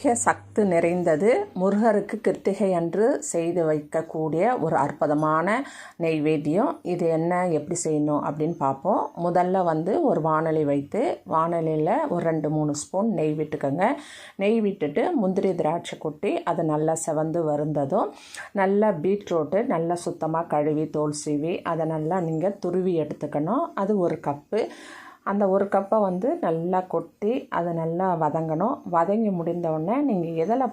மிக சக்தி நிறைந்தது. முருகருக்கு கிருத்திகை அன்று செய்து வைக்கக்கூடிய ஒரு அற்புதமான நெய்வேத்தியம். இது என்ன, எப்படி செய்யணும் அப்படின்னு பார்ப்போம். முதல்ல ஒரு வாணலி வைத்து வாணலியில் ஒரு 2-3 ஸ்பூன் நெய் விட்டுக்கோங்க. நெய் விட்டுட்டு முந்திரி திராட்சை கொட்டி அதை நல்லா செவந்து வருந்ததும் நல்லா பீட்ரூட்டு நல்லா சுத்தமாக கழுவி தோல் சீவி அதை நல்லா நீங்கள் துருவி எடுத்துக்கணும். அது 1 கப்பு. அந்த 1 கப்பை நல்லா கொட்டி அதை நல்லா வதங்கணும். வதங்கி முடிந்தவுடனே நீங்கள் எதில்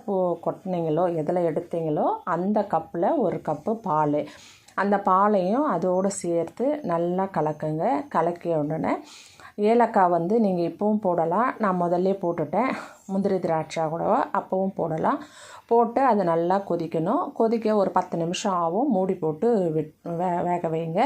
கொட்டினீங்களோ எதில் எடுத்தீங்களோ அந்த கப்பில் 1 கப்பு பால், அந்த பாலையும் அதோடு சேர்த்து நல்லா கலக்குங்க. கலக்கிய உடனே ஏலக்காய் நீங்கள் இப்போவும் போடலாம், நான் முதல்ல போட்டுட்டேன். முந்திரி திராட்சை கூட அப்போவும் போடலாம். போட்டு அது நல்லா கொதிக்கணும். கொதிக்க ஒரு 10 நிமிஷம் ஆகும். மூடி போட்டு வேக வைங்க.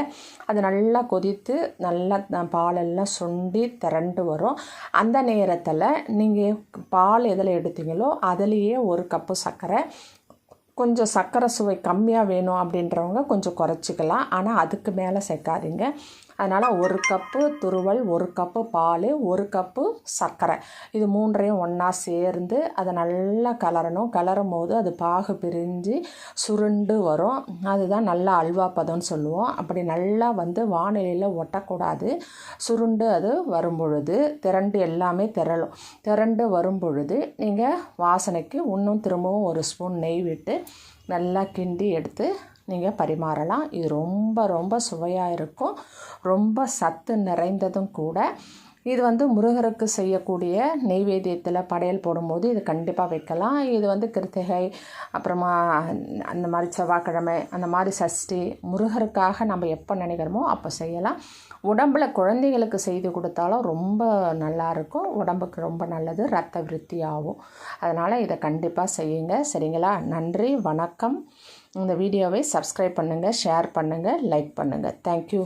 அது நல்லா கொதித்து நல்லா பாலெல்லாம் சுண்டி திரண்டு வரும். அந்த நேரத்தில் நீங்கள் பால் எதில் எடுத்தீங்களோ அதுலேயே 1 கப்பு சர்க்கரை, கொஞ்சம் சர்க்கரை சுவை கம்மியாக வேணும் அப்படின்றவங்க கொஞ்சம் குறைச்சிக்கலாம், ஆனால் அதுக்கு மேலே சேர்க்காதீங்க. அதனால் 1 கப்பு துருவல், 1 கப்பு பால், 1 கப்பு சர்க்கரை, இது 3ஐயும் ஒன்றா சேர்ந்து அதை நல்லா கலரணும். கலரும் போது அது பாகு பிரிஞ்சு சுருண்டு வரும். அதுதான் நல்லா அல்வா பதம்னு சொல்லுவோம். அப்படி நல்லா வானிலையில் ஒட்டக்கூடாது. சுருண்டு அது வரும்பொழுது திரண்டு எல்லாமே திரண்டு வரும்பொழுது நீங்கள் வாசனைக்கு இன்னும் திரும்பவும் 1 ஸ்பூன் நெய் விட்டு நல்லா கிண்டி எடுத்து நீங்கள் பரிமாறலாம். இது ரொம்ப ரொம்ப சுவையாக இருக்கும். ரொம்ப சத்து நிறைந்ததும் கூட. இது முருகருக்கு செய்யக்கூடிய நெய்வேத்தியத்தில் படையல் போடும்போது இது கண்டிப்பாக வைக்கலாம். இது கிருத்திகை, அப்புறமா அந்த மாதிரி செவ்வாய்க்கிழமை, அந்த மாதிரி சஷ்டி, முருகருக்காக நம்ம எப்போ நினைக்கிறோமோ அப்போ செய்யலாம். உடம்பில் குழந்தைகளுக்கு செய்து கொடுத்தாலும் ரொம்ப நல்லாயிருக்கும். உடம்புக்கு ரொம்ப நல்லது, ரத்த விருத்தி ஆகும். அதனால் இதை கண்டிப்பாக செய்யுங்க. சரிங்களா? நன்றி, வணக்கம். இந்த வீடியோவை சப்ஸ்கிரைப் பண்ணுங்கள், ஷேர் பண்ணுங்கள், லைக் பண்ணுங்கள். தேங்க்யூ.